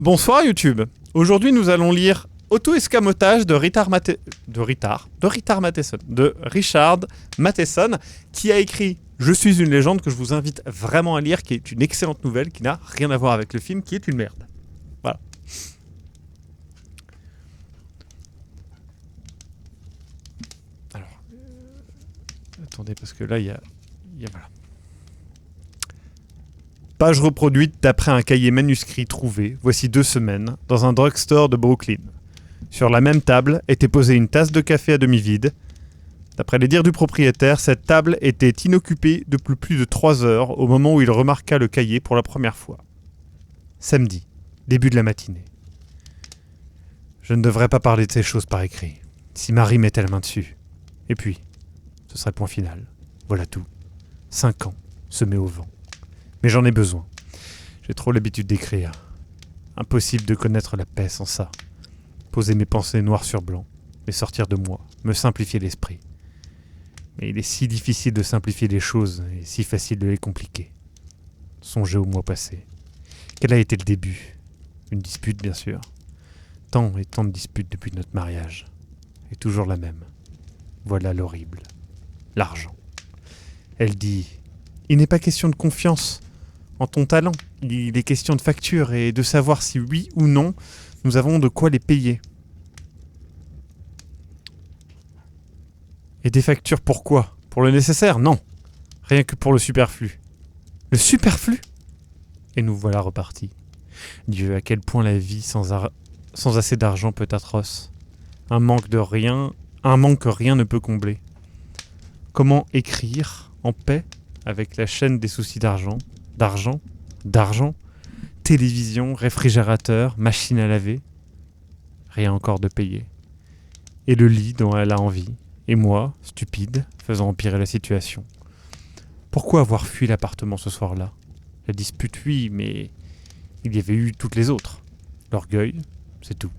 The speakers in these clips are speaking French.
Bonsoir YouTube. Aujourd'hui nous allons lire Auto-escamotage de Richard Matheson, qui a écrit Je suis une légende, que je vous invite vraiment à lire, qui est une excellente nouvelle, qui n'a rien à voir avec le film, qui est une merde. Voilà. Alors, attendez, parce que là il y a voilà. Page reproduite d'après un cahier manuscrit trouvé, voici 2 semaines, dans un drugstore de Brooklyn. Sur la même table était posée une tasse de café à demi vide. D'après les dires du propriétaire, cette table était inoccupée depuis plus de 3 heures au moment où il remarqua le cahier pour la première fois. Samedi, début de la matinée. Je ne devrais pas parler de ces choses par écrit. Si Marie mettait la main dessus. Et puis, ce serait le point final. Voilà tout. 5 ans, semés au vent. Mais j'en ai besoin. J'ai trop l'habitude d'écrire. Impossible de connaître la paix sans ça. Poser mes pensées noir sur blanc, les sortir de moi, me simplifier l'esprit. Mais il est si difficile de simplifier les choses et si facile de les compliquer. Songez au mois passé. Quel a été le début? Une dispute, bien sûr. Tant et tant de disputes depuis notre mariage. Et toujours la même. Voilà l'horrible. L'argent. Elle dit « Il n'est pas question de confiance en ton talent. Il est question de facture et de savoir si oui ou non nous avons de quoi les payer. » Et des factures pour quoi? Pour le nécessaire? Non. Rien que pour le superflu. Le superflu? Et nous voilà repartis. Dieu, à quel point la vie sans assez d'argent peut être atroce. Un manque que rien ne peut combler. Comment écrire en paix avec la chaîne des soucis d'argent, télévision, réfrigérateur, machine à laver. Rien encore de payé. Et le lit dont elle a envie. Et moi, stupide, faisant empirer la situation. Pourquoi avoir fui l'appartement ce soir-là? La dispute, oui, mais il y avait eu toutes les autres. L'orgueil, c'est tout.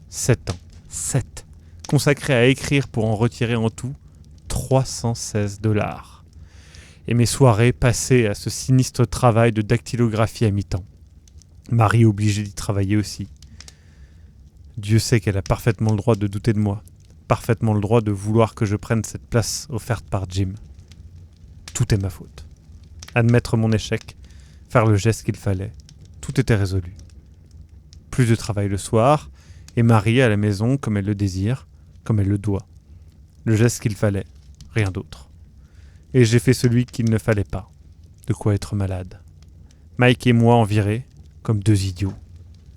7 ans. 7. Consacrés à écrire pour en retirer en tout $316. Et mes soirées passées à ce sinistre travail de dactylographie à mi-temps. Marie obligée d'y travailler aussi. Dieu sait qu'elle a parfaitement le droit de douter de moi, parfaitement le droit de vouloir que je prenne cette place offerte par Jim. Tout est ma faute. Admettre mon échec, faire le geste qu'il fallait, tout était résolu. Plus de travail le soir, et Marie à la maison comme elle le désire, comme elle le doit. Le geste qu'il fallait, rien d'autre. Et j'ai fait celui qu'il ne fallait pas. De quoi être malade. Mike et moi en virés, comme 2 idiots.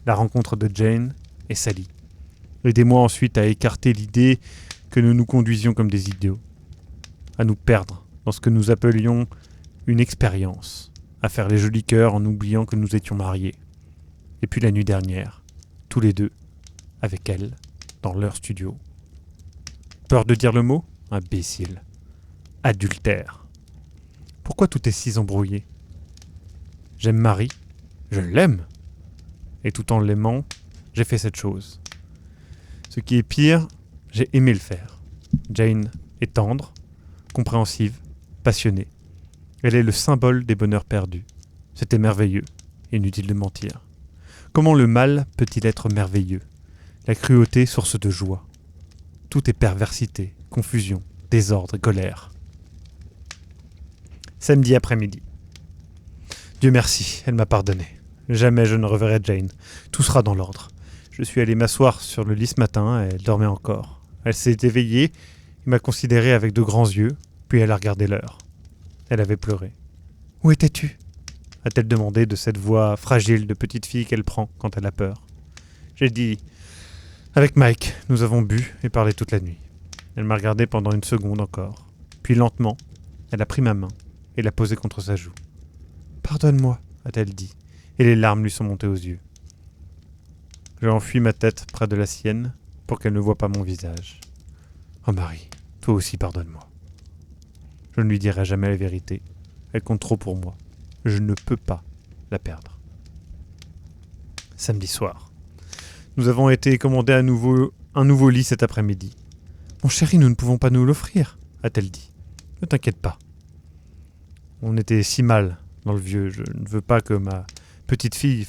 La rencontre de Jane et Sally. Aidez-moi ensuite à écarter l'idée que nous nous conduisions comme des idiots. À nous perdre dans ce que nous appelions une expérience. À faire les jolis cœurs en oubliant que nous étions mariés. Et puis la nuit dernière, tous les deux, avec elle, dans leur studio. Peur de dire le mot? Imbécile. Adultère. Pourquoi tout est si embrouillé? J'aime Marie, je l'aime. Et tout en l'aimant, j'ai fait cette chose. Ce qui est pire, j'ai aimé le faire. Jane est tendre, compréhensive, passionnée. Elle est le symbole des bonheurs perdus. C'était merveilleux, inutile de mentir. Comment le mal peut-il être merveilleux? La cruauté source de joie. Tout est perversité, confusion, désordre et colère. Samedi après-midi. Dieu merci, elle m'a pardonné. Jamais je ne reverrai Jane. Tout sera dans l'ordre. Je suis allé m'asseoir sur le lit ce matin, et elle dormait encore. Elle s'est éveillée et m'a considéré avec de grands yeux, puis elle a regardé l'heure. Elle avait pleuré. « Où étais-tu » a-t-elle demandé de cette voix fragile de petite fille qu'elle prend quand elle a peur. J'ai dit « Avec Mike, nous avons bu et parlé toute la nuit. » Elle m'a regardé pendant 1 seconde encore. Puis lentement, elle a pris ma main et l'a posée contre sa joue. « Pardonne-moi » a-t-elle dit, et les larmes lui sont montées aux yeux. J'ai enfui ma tête près de la sienne pour qu'elle ne voie pas mon visage. « Oh Marie, toi aussi pardonne-moi. » Je ne lui dirai jamais la vérité. Elle compte trop pour moi. Je ne peux pas la perdre. Samedi soir. Nous avons été commander un nouveau lit cet après-midi. « Mon chéri, nous ne pouvons pas nous l'offrir, » a-t-elle dit. « Ne t'inquiète pas. » On était si mal dans le vieux. Je ne veux pas que ma petite fille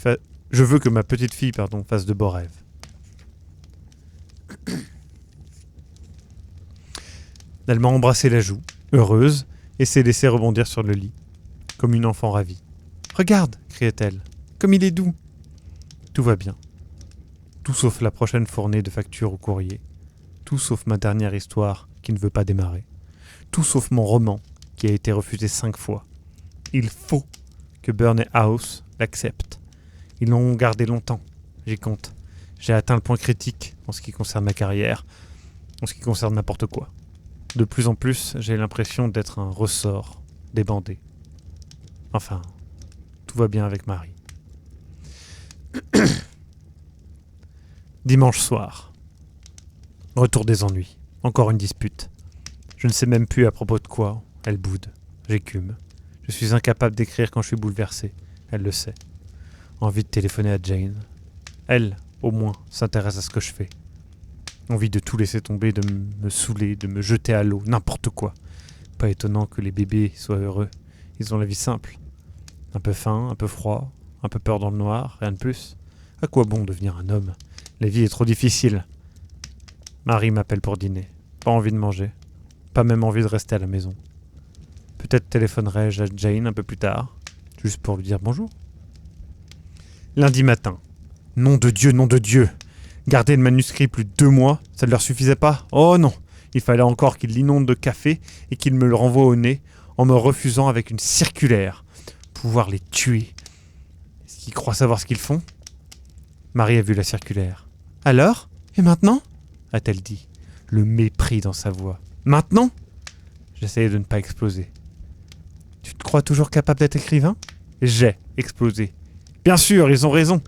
Je veux que ma petite fille, fasse de beaux rêves. Elle m'a embrassé la joue, heureuse, et s'est laissée rebondir sur le lit, comme une enfant ravie. « Regarde !» criait-elle. « Comme il est doux !» Tout va bien. Tout sauf la prochaine fournée de factures au courrier. Tout sauf ma dernière histoire qui ne veut pas démarrer. Tout sauf mon roman qui a été refusé 5 fois. Il faut que Burnet House l'accepte. Ils l'ont gardé longtemps, j'y compte. J'ai atteint le point critique en ce qui concerne ma carrière, en ce qui concerne n'importe quoi. De plus en plus, j'ai l'impression d'être un ressort débandé. Enfin, tout va bien avec Marie. Dimanche soir. Retour des ennuis. Encore une dispute. Je ne sais même plus à propos de quoi. Elle boude. J'écume. Je suis incapable d'écrire quand je suis bouleversé. Elle le sait. Envie de téléphoner à Jane. Elle, au moins, s'intéresse à ce que je fais. Envie de tout laisser tomber, de me saouler, de me jeter à l'eau, n'importe quoi. Pas étonnant que les bébés soient heureux. Ils ont la vie simple. Un peu faim, un peu froid, un peu peur dans le noir, rien de plus. À quoi bon devenir un homme ? La vie est trop difficile. Marie m'appelle pour dîner. Pas envie de manger. Pas même envie de rester à la maison. Peut-être téléphonerai-je à Jane un peu plus tard, juste pour lui dire bonjour. Lundi matin. Nom de Dieu, nom de Dieu. Garder le manuscrit plus de 2 mois, ça ne leur suffisait pas ? Oh non. Il fallait encore qu'ils l'inondent de café et qu'ils me le renvoient au nez en me refusant avec une circulaire. Pouvoir les tuer. Est-ce qu'ils croient savoir ce qu'ils font ? Marie a vu la circulaire. Alors ? Et maintenant ? A-t-elle dit, le mépris dans sa voix. Maintenant ? J'essayais de ne pas exploser. Tu te crois toujours capable d'être écrivain ? J'ai explosé. Bien sûr, ils ont raison.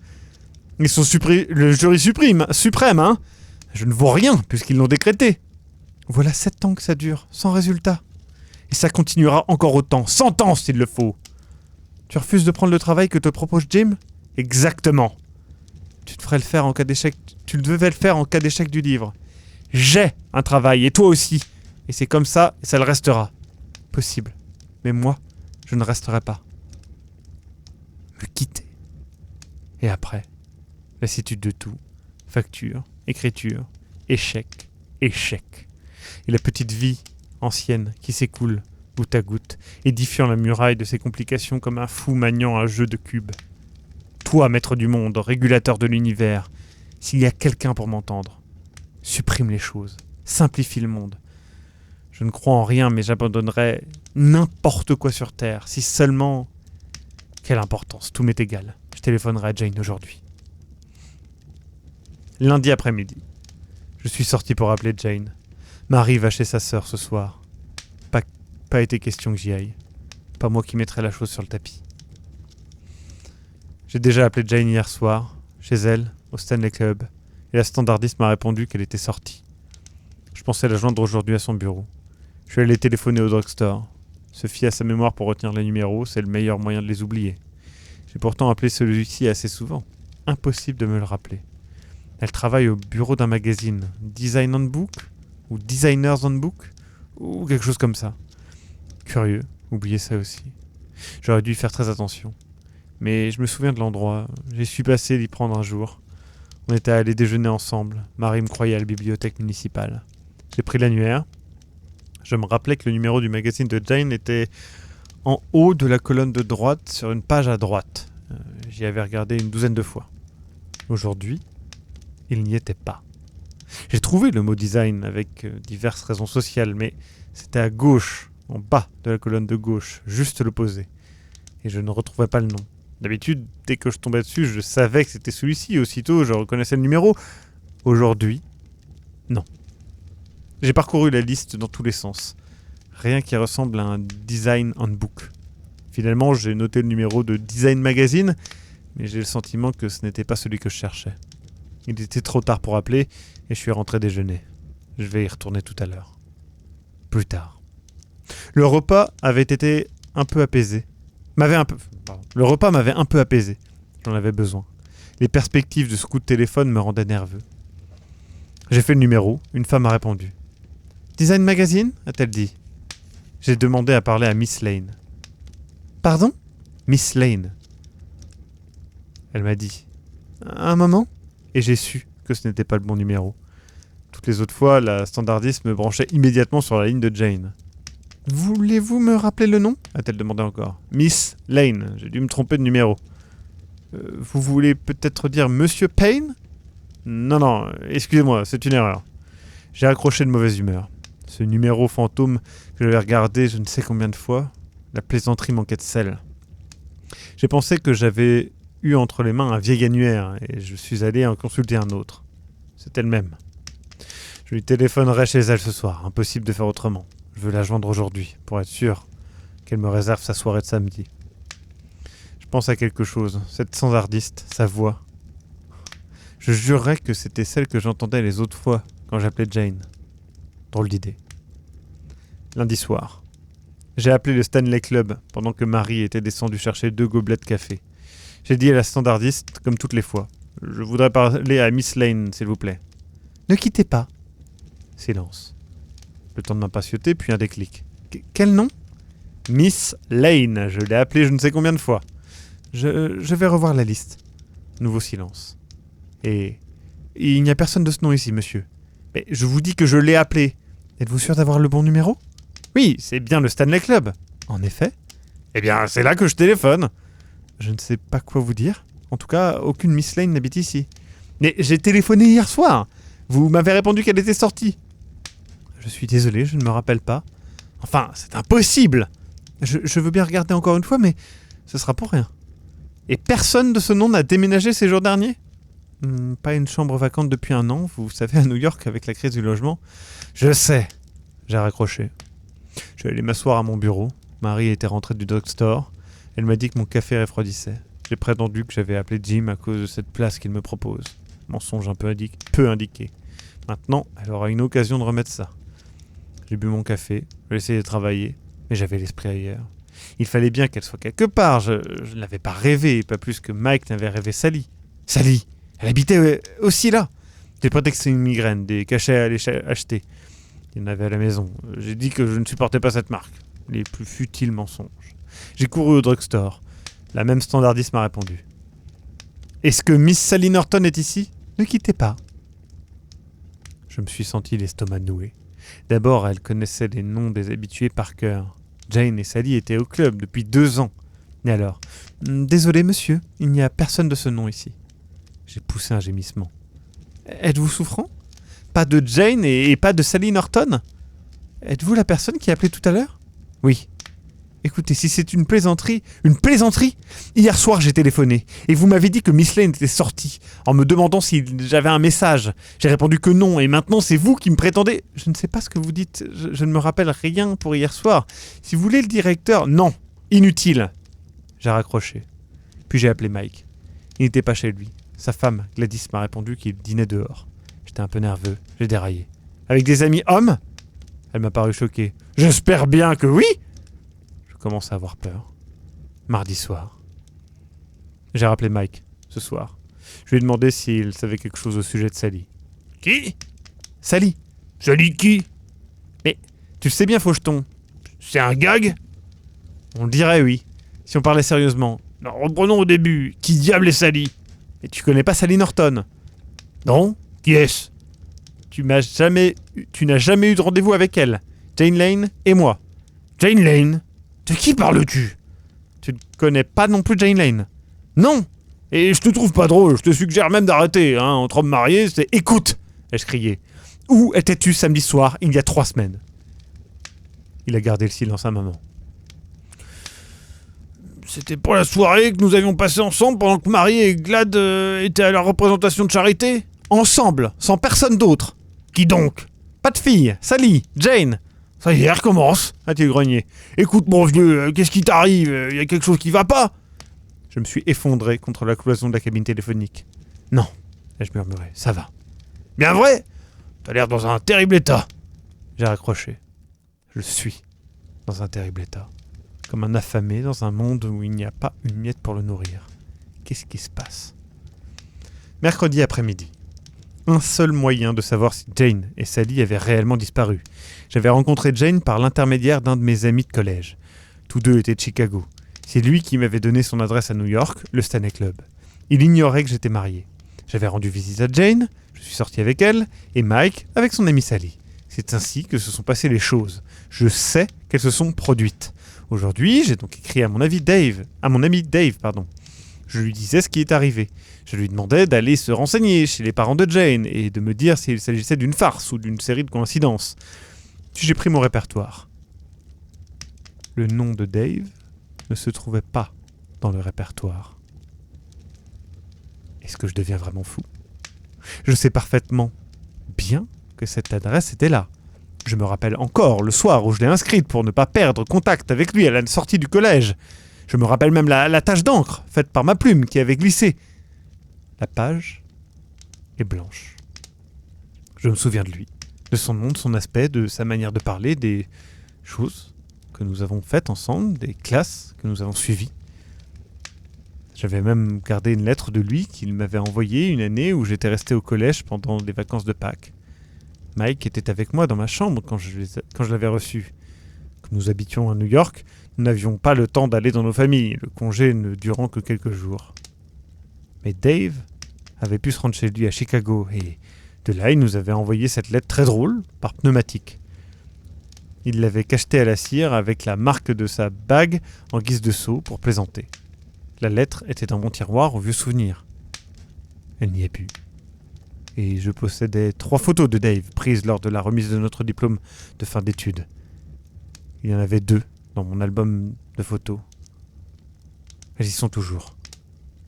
Ils sont le jury suprême, hein ? Je ne vaux rien puisqu'ils l'ont décrété. Voilà 7 ans que ça dure, sans résultat. Et ça continuera encore autant, 100 ans s'il le faut. Tu refuses de prendre le travail que te propose Jim ? Exactement. Tu devais le faire en cas d'échec du livre. J'ai un travail, et toi aussi. Et c'est comme ça, et ça le restera. Possible. Mais moi, je ne resterai pas. Me quitter. Et après, lassitude de tout. Facture, écriture, échec, échec. Et la petite vie ancienne qui s'écoule goutte à goutte, édifiant la muraille de ses complications comme un fou maniant un jeu de cubes. Toi, maître du monde, régulateur de l'univers, s'il y a quelqu'un pour m'entendre, supprime les choses, simplifie le monde. Je ne crois en rien, mais j'abandonnerais n'importe quoi sur Terre, si seulement... Quelle importance, tout m'est égal. Je téléphonerai à Jane aujourd'hui. Lundi après-midi. Je suis sorti pour appeler Jane. Marie va chez sa sœur ce soir. Pas été question que j'y aille. Pas moi qui mettrai la chose sur le tapis. J'ai déjà appelé Jane hier soir, chez elle, au Stanley Club, et la standardiste m'a répondu qu'elle était sortie. Je pensais la joindre aujourd'hui à son bureau. Je suis allé téléphoner au drugstore. Se fier à sa mémoire pour retenir les numéros, c'est le meilleur moyen de les oublier. J'ai pourtant appelé celui-ci assez souvent. Impossible de me le rappeler. Elle travaille au bureau d'un magazine, Design Handbook, ou Designers Handbook, ou quelque chose comme ça. Curieux, oubliez ça aussi. J'aurais dû y faire très attention. Mais je me souviens de l'endroit, j'y suis passé d'y prendre un jour. On était allés déjeuner ensemble, Marie me croyait à la bibliothèque municipale. J'ai pris l'annuaire. Je me rappelais que le numéro du magazine de Jane était en haut de la colonne de droite, sur une page à droite. J'y avais regardé une 12aine de fois. Aujourd'hui, il n'y était pas. J'ai trouvé le mot design avec diverses raisons sociales, mais c'était à gauche, en bas de la colonne de gauche, juste l'opposé. Et je ne retrouvais pas le nom. D'habitude, dès que je tombais dessus, je savais que c'était celui-ci. Aussitôt, je reconnaissais le numéro. Aujourd'hui, non. J'ai parcouru la liste dans tous les sens. Rien qui ressemble à un design handbook. Finalement, j'ai noté le numéro de Design Magazine, mais j'ai le sentiment que ce n'était pas celui que je cherchais. Il était trop tard pour appeler et je suis rentré déjeuner. Je vais y retourner tout à l'heure. Plus tard. Le repas avait été un peu apaisé. Le repas m'avait un peu apaisé. J'en avais besoin. Les perspectives de ce coup de téléphone me rendaient nerveux. J'ai fait le numéro. Une femme a répondu. « Design Magazine ?» a-t-elle dit. J'ai demandé à parler à Miss Lane. « Pardon ?»« Miss Lane. » Elle m'a dit. Un moment, et j'ai su que ce n'était pas le bon numéro. Toutes les autres fois, la standardiste me branchait immédiatement sur la ligne de Jane. « Voulez-vous me rappeler le nom ?» a-t-elle demandé encore. « Miss Lane, j'ai dû me tromper de numéro. Vous voulez peut-être dire Monsieur Payne ?» Non, excusez-moi, c'est une erreur. J'ai accroché de mauvaise humeur. Ce numéro fantôme que j'avais regardé je ne sais combien de fois, la plaisanterie manquait de sel. J'ai pensé que j'avais eu entre les mains un vieil annuaire et je suis allé en consulter un autre. C'était le même. Je lui téléphonerai chez elle ce soir, impossible de faire autrement. Je veux la joindre aujourd'hui, pour être sûr qu'elle me réserve sa soirée de samedi. Je pense à quelque chose, cette standardiste, sa voix. Je jurerais que c'était celle que j'entendais les autres fois quand j'appelais Jane. Drôle d'idée. Lundi soir. J'ai appelé le Stanley Club pendant que Marie était descendue chercher 2 gobelets de café. J'ai dit à la standardiste, comme toutes les fois, « Je voudrais parler à Miss Lane, s'il vous plaît. »« Ne quittez pas. » Silence. Le temps de m'impatienter, puis un déclic. « Quel nom ?»« Miss Lane, je l'ai appelée je ne sais combien de fois. »« Je vais revoir la liste. » Nouveau silence. « Et il n'y a personne de ce nom ici, monsieur. »« Mais je vous dis que je l'ai appelée. Êtes-vous sûr d'avoir le bon numéro ?»« Oui, c'est bien le Stanley Club. »« En effet. »« Eh bien, c'est là que je téléphone. » Je ne sais pas quoi vous dire. En tout cas, aucune Miss Lane n'habite ici. Mais j'ai téléphoné hier soir. Vous m'avez répondu qu'elle était sortie. Je suis désolé, je ne me rappelle pas. Enfin, c'est impossible. Je veux bien regarder encore une fois, mais ce sera pour rien. Et personne de ce nom n'a déménagé ces jours derniers ? Pas une chambre vacante depuis 1 an, vous savez, à New York, avec la crise du logement. Je sais. J'ai raccroché. Je suis allé m'asseoir à mon bureau. Marie était rentrée du drugstore. Elle m'a dit que mon café refroidissait. J'ai prétendu que j'avais appelé Jim à cause de cette place qu'il me propose. Mensonge un peu indiqué. Maintenant, elle aura une occasion de remettre ça. J'ai bu mon café, j'ai essayé de travailler, mais j'avais l'esprit ailleurs. Il fallait bien qu'elle soit quelque part. Je ne l'avais pas rêvé, pas plus que Mike n'avait rêvé Sally. Sally, elle habitait aussi là. J'ai prétexté une migraine, des cachets à aller acheter. Il y en avait à la maison. J'ai dit que je ne supportais pas cette marque. Les plus futiles mensonges. J'ai couru au drugstore. La même standardiste m'a répondu. « Est-ce que Miss Sally Norton est ici ? Ne quittez pas. » Je me suis senti l'estomac noué. D'abord, elle connaissait les noms des habitués par cœur. Jane et Sally étaient au club depuis 2 ans. Et alors ? « Désolé, monsieur, il n'y a personne de ce nom ici. » J'ai poussé un gémissement. « Êtes-vous souffrant ? Pas de Jane et pas de Sally Norton ? Êtes-vous la personne qui a appelé tout à l'heure ? » ?»« Oui. » Écoutez, si c'est une plaisanterie... Une plaisanterie ? Hier soir, j'ai téléphoné, et vous m'avez dit que Miss Lane était sortie, en me demandant si j'avais un message. J'ai répondu que non, et maintenant c'est vous qui me prétendez... Je ne sais pas ce que vous dites, je ne me rappelle rien pour hier soir. Si vous voulez le directeur... Non, inutile. J'ai raccroché. Puis j'ai appelé Mike. Il n'était pas chez lui. Sa femme, Gladys, m'a répondu qu'il dînait dehors. J'étais un peu nerveux, j'ai déraillé. Avec des amis hommes ? Elle m'a paru choquée. J'espère bien que oui ! Je commence à avoir peur. Mardi soir. J'ai rappelé Mike, ce soir. Je lui ai demandé s'il savait quelque chose au sujet de Sally. Qui ? Sally. Sally qui ? Mais, tu le sais bien, Faucheton. C'est un gag ? On le dirait, oui. Si on parlait sérieusement. Non, reprenons au début. Qui diable est Sally ? Mais tu connais pas Sally Norton ? Non ? Qui est-ce ? Tu n'as jamais eu de rendez-vous avec elle. Jane Lane et moi. Jane Lane ? De qui parles-tu ? Tu ne connais pas non plus Jane Lane ? Non ! Et je te trouve pas drôle, je te suggère même d'arrêter, hein, entre hommes mariés, c'est... Écoute ! Ai-je crié. Où étais-tu samedi soir, il y a 3 semaines ? Il a gardé le silence un moment. C'était pour la soirée que nous avions passée ensemble pendant que Marie et Glad étaient à la représentation de charité ? Ensemble, sans personne d'autre. Qui donc ? Pas de fille, Sally, Jane. Ça y est, elle recommence, a-t-il grogné. Écoute, mon vieux, qu'est-ce qui t'arrive ? Y a quelque chose qui va pas ? Je me suis effondré contre la cloison de la cabine téléphonique. Non, ai-je murmuré, ça va. Bien vrai ? T'as l'air dans un terrible état. J'ai raccroché. Je suis dans un terrible état. Comme un affamé dans un monde où il n'y a pas une miette pour le nourrir. Qu'est-ce qui se passe ? Mercredi après-midi. Un seul moyen de savoir si Jane et Sally avaient réellement disparu. J'avais rencontré Jane par l'intermédiaire d'un de mes amis de collège. Tous deux étaient de Chicago. C'est lui qui m'avait donné son adresse à New York, le Stanley Club. Il ignorait que j'étais marié. J'avais rendu visite à Jane, je suis sorti avec elle, et Mike avec son amie Sally. C'est ainsi que se sont passées les choses. Je sais qu'elles se sont produites. Aujourd'hui, j'ai donc écrit à mon ami Dave. Je lui disais ce qui est arrivé. Je lui demandais d'aller se renseigner chez les parents de Jane et de me dire s'il s'agissait d'une farce ou d'une série de coïncidences. Puis j'ai pris mon répertoire. Le nom de Dave ne se trouvait pas dans le répertoire. Est-ce que je deviens vraiment fou ? Je sais parfaitement bien que cette adresse était là. Je me rappelle encore le soir où je l'ai inscrite pour ne pas perdre contact avec lui à la sortie du collège. Je me rappelle même la tache d'encre faite par ma plume qui avait glissé. La page est blanche. Je me souviens de lui, de son nom, de son aspect, de sa manière de parler, des choses que nous avons faites ensemble, des classes que nous avons suivies. J'avais même gardé une lettre de lui qu'il m'avait envoyée une année où j'étais resté au collège pendant les vacances de Pâques. Mike était avec moi dans ma chambre quand je l'avais reçu. Comme nous habitions à New York, nous n'avions pas le temps d'aller dans nos familles, le congé ne durant que quelques jours. Mais Dave avait pu se rendre chez lui à Chicago et de là il nous avait envoyé cette lettre très drôle par pneumatique. Il l'avait cachetée à la cire avec la marque de sa bague en guise de sceau pour plaisanter. La lettre était dans mon tiroir au vieux souvenir. Elle n'y est plus. Et je possédais 3 photos de Dave prises lors de la remise de notre diplôme de fin d'études. Il y en avait 2 dans mon album de photos. Elles y sont toujours,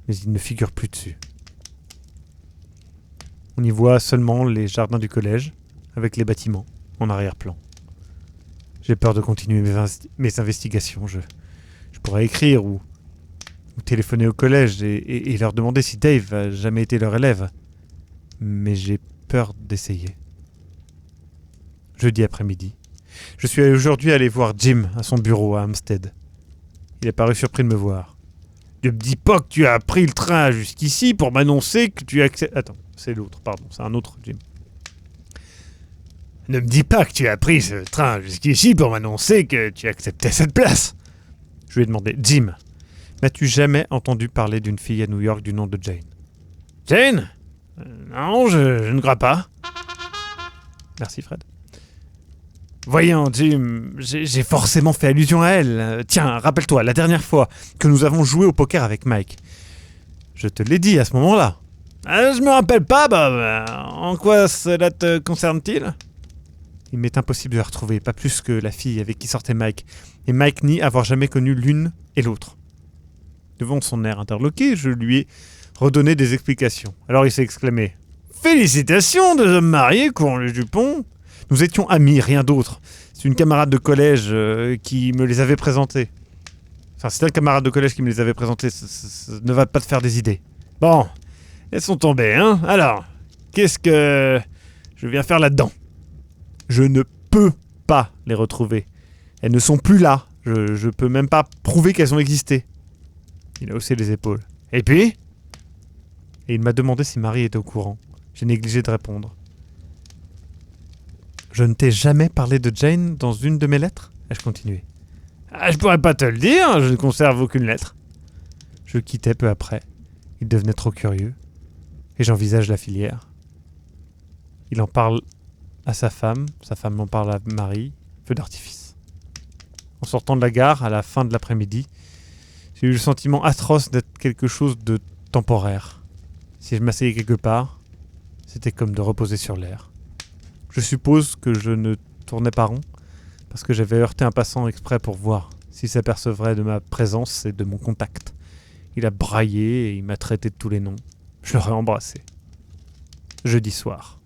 mais ils ne figurent plus dessus. On y voit seulement les jardins du collège, avec les bâtiments en arrière-plan. J'ai peur de continuer mes investigations. Je pourrais écrire ou téléphoner au collège et leur demander si Dave a jamais été leur élève. Mais j'ai peur d'essayer. Jeudi après-midi. Je suis aujourd'hui allé voir Jim à son bureau à Hampstead. Il a paru surpris de me voir. Ne me dis pas que tu as pris le train jusqu'ici pour m'annoncer que tu acceptes... Attends, c'est l'autre, pardon, c'est un autre Jim. Ne me dis pas que tu as pris ce train jusqu'ici pour m'annoncer que tu acceptais cette place. Je lui ai demandé, Jim, n'as-tu jamais entendu parler d'une fille à New York du nom de Jane ? Jane ? Non, je ne crois pas. Merci Fred. Voyons, Jim, j'ai forcément fait allusion à elle. Tiens, rappelle-toi, la dernière fois que nous avons joué au poker avec Mike. Je te l'ai dit à ce moment-là. Je me rappelle pas, Bob. En quoi cela te concerne-t-il ? Il m'est impossible de la retrouver, pas plus que la fille avec qui sortait Mike. Et Mike nie avoir jamais connu l'une et l'autre. Devant son air interloqué, je lui ai redonné des explications. Alors il s'est exclamé « Félicitations, 2 hommes mariés, courant le jupon !» Nous étions amis, rien d'autre. C'est une camarade de collège qui me les avait présentés. Enfin, c'était un camarade de collège qui me les avait présentés. Ça ne va pas te faire des idées. Bon, elles sont tombées, hein ? Alors, qu'est-ce que je viens faire là-dedans ? Je ne peux pas les retrouver. Elles ne sont plus là. Je peux même pas prouver qu'elles ont existé. Il a haussé les épaules. Et puis ? Et il m'a demandé si Marie était au courant. J'ai négligé de répondre. Je ne t'ai jamais parlé de Jane dans une de mes lettres ? Ai-je continué. Je pourrais pas te le dire, je ne conserve aucune lettre. Je le quittais peu après. Il devenait trop curieux. Et j'envisage la filière. Il en parle à sa femme en parle à Marie, feu d'artifice. En sortant de la gare, à la fin de l'après-midi, j'ai eu le sentiment atroce d'être quelque chose de temporaire. Si je m'asseyais quelque part, c'était comme de reposer sur l'air. Je suppose que je ne tournais pas rond, parce que j'avais heurté un passant exprès pour voir s'il s'apercevrait de ma présence et de mon contact. Il a braillé et il m'a traité de tous les noms. Je l'aurais embrassé. Jeudi soir.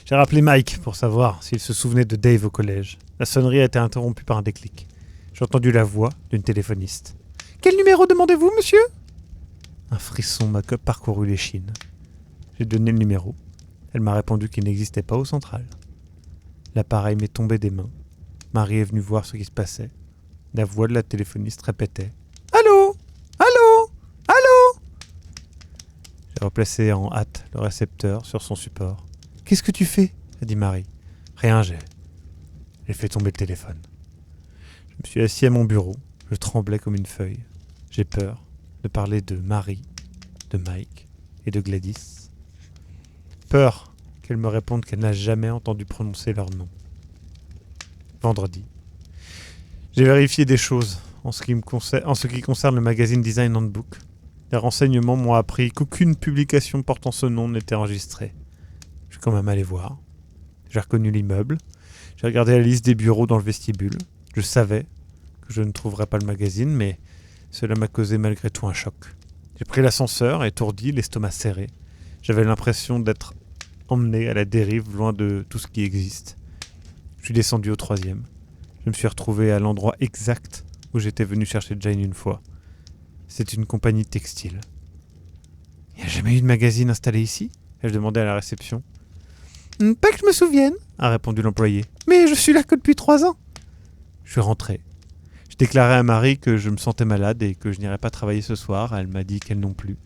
J'ai rappelé Mike pour savoir s'il se souvenait de Dave au collège. La sonnerie a été interrompue par un déclic. J'ai entendu la voix d'une téléphoniste. « Quel numéro demandez-vous, monsieur ?» Un frisson m'a parcouru l'échine. J'ai donné le numéro. Elle m'a répondu qu'il n'existait pas au central. L'appareil m'est tombé des mains. Marie est venue voir ce qui se passait. La voix de la téléphoniste répétait « Allô ? Allô ? Allô ?» J'ai replacé en hâte le récepteur sur son support. « Qu'est-ce que tu fais ?» a dit Marie. « Rien, j'ai fait tomber le téléphone. » Je me suis assis à mon bureau. Je tremblais comme une feuille. J'ai peur de parler de Marie de Mike et de Gladys. Peur qu'elle me réponde qu'elle n'a jamais entendu prononcer leur nom. Vendredi. J'ai vérifié des choses en ce qui concerne le magazine Design Handbook. Les renseignements m'ont appris qu'aucune publication portant ce nom n'était enregistrée. Je suis quand même allé voir. J'ai reconnu l'immeuble. J'ai regardé la liste des bureaux dans le vestibule. Je savais que je ne trouverais pas le magazine, mais cela m'a causé malgré tout un choc. J'ai pris l'ascenseur, étourdi, l'estomac serré. J'avais l'impression d'être emmené à la dérive, loin de tout ce qui existe. Je suis descendu au 3e. Je me suis retrouvé à l'endroit exact où j'étais venu chercher Jane une fois. C'est une compagnie textile. Il n'y a jamais eu de magazine installé ici ? Ai-je demandé à la réception. Pas que je me souvienne, a répondu l'employé. Mais je suis là que depuis 3 ans. Je suis rentré. Je déclarai à Marie que je me sentais malade et que je n'irais pas travailler ce soir. Elle m'a dit qu'elle non plus.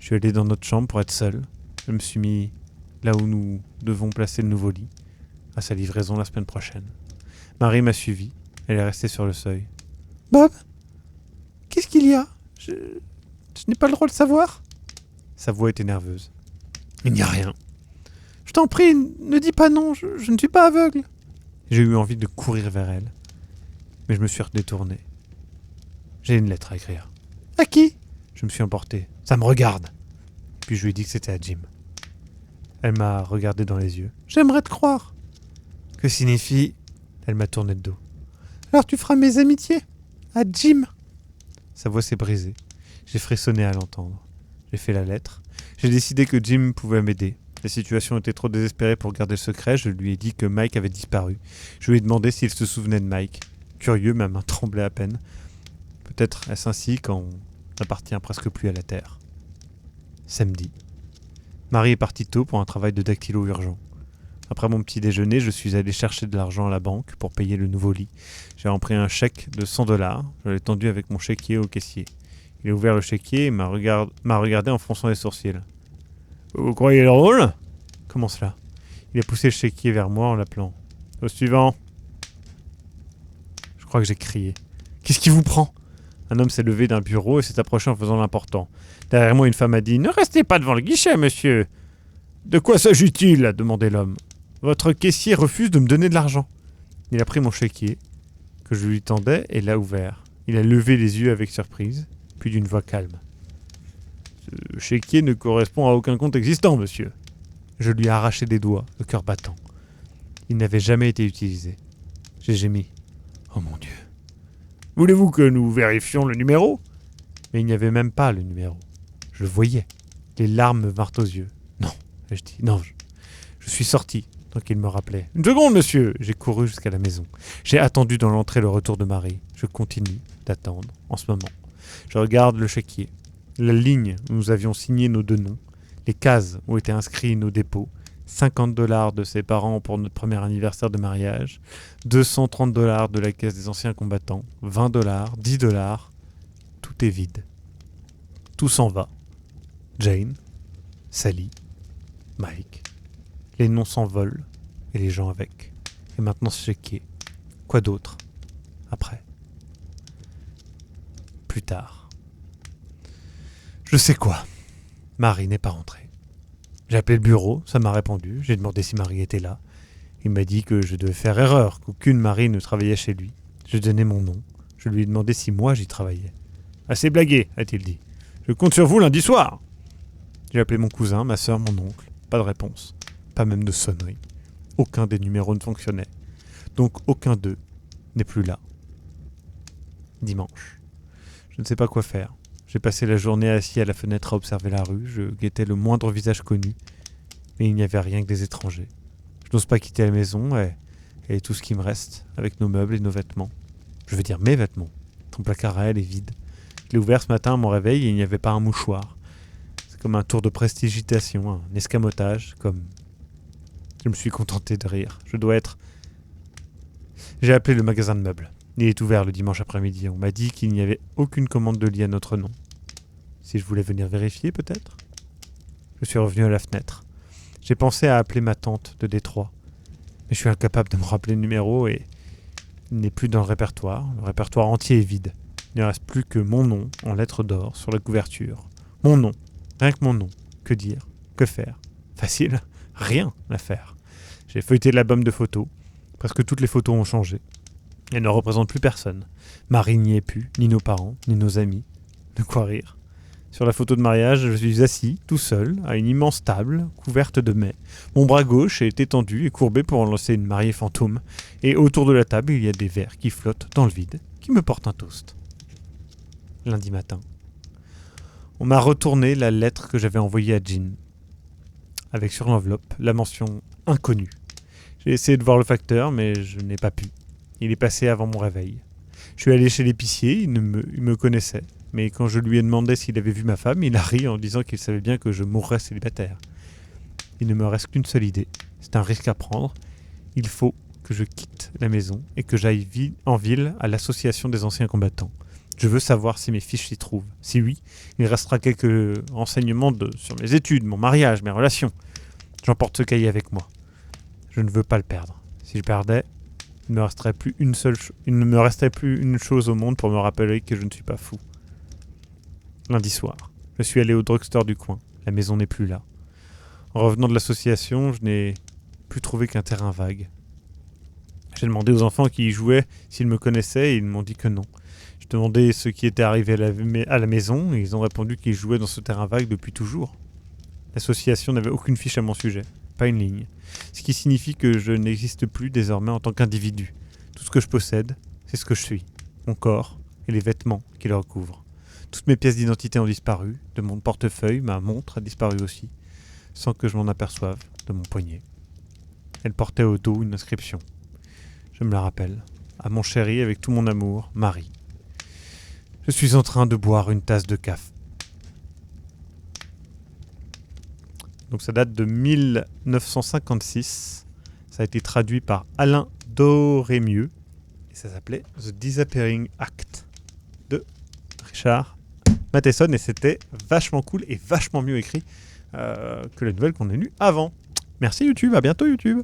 Je suis allé dans notre chambre pour être seul. Je me suis mis là où nous devons placer le nouveau lit, à sa livraison la semaine prochaine. Marie m'a suivi. Elle est restée sur le seuil. Bob, qu'est-ce qu'il y a ? Je n'ai pas le droit de savoir. Sa voix était nerveuse. Il n'y a rien. Je t'en prie, ne dis pas non, je ne suis pas aveugle. J'ai eu envie de courir vers elle, mais je me suis détourné. J'ai une lettre à écrire. À qui ? Je me suis emporté. Ça me regarde. Puis je lui ai dit que c'était à Jim. Elle m'a regardé dans les yeux. J'aimerais te croire. Que signifie ? Elle m'a tourné de dos. Alors tu feras mes amitiés à Jim. Sa voix s'est brisée. J'ai frissonné à l'entendre. J'ai fait la lettre. J'ai décidé que Jim pouvait m'aider. La situation était trop désespérée pour garder le secret. Je lui ai dit que Mike avait disparu. Je lui ai demandé s'il se souvenait de Mike. Curieux, ma main tremblait à peine. Peut-être est-ce ainsi quand on n'appartient presque plus à la terre. Samedi. Marie est partie tôt pour un travail de dactylo urgent. Après mon petit déjeuner, je suis allé chercher de l'argent à la banque pour payer le nouveau lit. J'ai rempli un chèque de $100. Je l'ai tendu avec mon chéquier au caissier. Il a ouvert le chéquier et m'a regardé en fronçant les sourcils. Vous croyez drôle ? Comment cela ? Il a poussé le chéquier vers moi en l'appelant. Au suivant. Je crois que j'ai crié. Qu'est-ce qui vous prend ? Un homme s'est levé d'un bureau et s'est approché en faisant l'important. Derrière moi, une femme a dit « Ne restez pas devant le guichet, monsieur !»« De quoi s'agit-il » a demandé l'homme. « Votre caissier refuse de me donner de l'argent. » Il a pris mon chéquier, que je lui tendais, et l'a ouvert. Il a levé les yeux avec surprise, puis d'une voix calme. « Ce chéquier ne correspond à aucun compte existant, monsieur. » Je lui ai arraché des doigts, le cœur battant. Il n'avait jamais été utilisé. J'ai gémi. « Oh mon Dieu !»« Voulez-vous que nous vérifions le numéro ?» Mais il n'y avait même pas le numéro. Je le voyais. Les larmes me vinrent aux yeux. « Non !» ai-je dit. « Non, je suis sorti. » Donc il me rappelait. « Une seconde, monsieur !» J'ai couru jusqu'à la maison. J'ai attendu dans l'entrée le retour de Marie. Je continue d'attendre en ce moment. Je regarde le chéquier. La ligne où nous avions signé nos 2 noms. Les cases où étaient inscrits nos dépôts. $50 de ses parents pour notre premier anniversaire de mariage. $230 de la caisse des anciens combattants. $20, $10. Tout est vide. Tout s'en va. Jane, Sally, Mike. Les noms s'envolent et les gens avec. Et maintenant ce chéquier. Quoi d'autre ? Après. Plus tard. Je sais quoi. Marie n'est pas rentrée. J'ai appelé le bureau, ça m'a répondu. J'ai demandé si Marie était là. Il m'a dit que je devais faire erreur, qu'aucune Marie ne travaillait chez lui. J'ai donné mon nom. Je lui ai demandé si moi j'y travaillais. « Assez blagué, a-t-il dit. Je compte sur vous lundi soir. » J'ai appelé mon cousin, ma sœur, mon oncle. Pas de réponse. Pas même de sonnerie. Aucun des numéros ne fonctionnait. Donc aucun d'eux n'est plus là. Dimanche. Je ne sais pas quoi faire. J'ai passé la journée assis à la fenêtre à observer la rue. Je guettais le moindre visage connu. Mais il n'y avait rien que des étrangers. Je n'ose pas quitter la maison et tout ce qui me reste, avec nos meubles et nos vêtements. Je veux dire mes vêtements. Ton placard à elle est vide. Je l'ai ouvert ce matin à mon réveil et il n'y avait pas un mouchoir. C'est comme un tour de prestigitation, un escamotage, comme... Je me suis contenté de rire. Je dois être... J'ai appelé le magasin de meubles. Il est ouvert le dimanche après-midi. On m'a dit qu'il n'y avait aucune commande de lit à notre nom. Si je voulais venir vérifier, peut-être ? Je suis revenu à la fenêtre. J'ai pensé à appeler ma tante de Détroit. Mais je suis incapable de me rappeler le numéro et il n'est plus dans le répertoire. Le répertoire entier est vide. Il ne reste plus que mon nom en lettres d'or sur la couverture. Mon nom Rien que mon nom. Que dire? Que faire? Facile. Rien à faire. J'ai feuilleté l'album de photos. Presque toutes les photos ont changé. Elles ne représentent plus personne. Marie n'y est plus, ni nos parents, ni nos amis. De quoi rire. Sur la photo de mariage, je suis assis, tout seul, à une immense table, couverte de mets. Mon bras gauche est étendu et courbé pour lancer une mariée fantôme. Et autour de la table, il y a des verres qui flottent dans le vide, qui me portent un toast. Lundi matin. On m'a retourné la lettre que j'avais envoyée à Jean. Avec sur l'enveloppe la mention « Inconnu ». J'ai essayé de voir le facteur, mais je n'ai pas pu. Il est passé avant mon réveil. Je suis allé chez l'épicier, il me connaissait. Mais quand je lui ai demandé s'il avait vu ma femme, il a ri en disant qu'il savait bien que je mourrais célibataire. Il ne me reste qu'une seule idée. C'est un risque à prendre. Il faut que je quitte la maison et que j'aille en ville à l'association des anciens combattants. Je veux savoir si mes fiches s'y trouvent. Si oui, il restera quelques renseignements sur mes études, mon mariage, mes relations. J'emporte ce cahier avec moi. Je ne veux pas le perdre. Si je perdais, il ne me resterait plus une chose au monde pour me rappeler que je ne suis pas fou. Lundi soir, je suis allé au drugstore du coin. La maison n'est plus là. En revenant de l'association, je n'ai plus trouvé qu'un terrain vague. J'ai demandé aux enfants qui y jouaient s'ils me connaissaient et ils m'ont dit que non. J'ai demandé ce qui était arrivé à la maison et ils ont répondu qu'ils jouaient dans ce terrain vague depuis toujours. L'association n'avait aucune fiche à mon sujet, pas une ligne. Ce qui signifie que je n'existe plus désormais en tant qu'individu. Tout ce que je possède, c'est ce que je suis. Mon corps et les vêtements qui le recouvrent. Toutes mes pièces d'identité ont disparu, de mon portefeuille, ma montre a disparu aussi, sans que je m'en aperçoive, de mon poignet. Elle portait au dos une inscription. Je me la rappelle. À mon chéri avec tout mon amour, Marie. Je suis en train de boire une tasse de café. Donc ça date de 1956. Ça a été traduit par Alain Dorémieux. Et ça s'appelait The Disappearing Act de Richard Matheson. Et c'était vachement cool et vachement mieux écrit que la nouvelle qu'on a lue avant. Merci YouTube, à bientôt YouTube.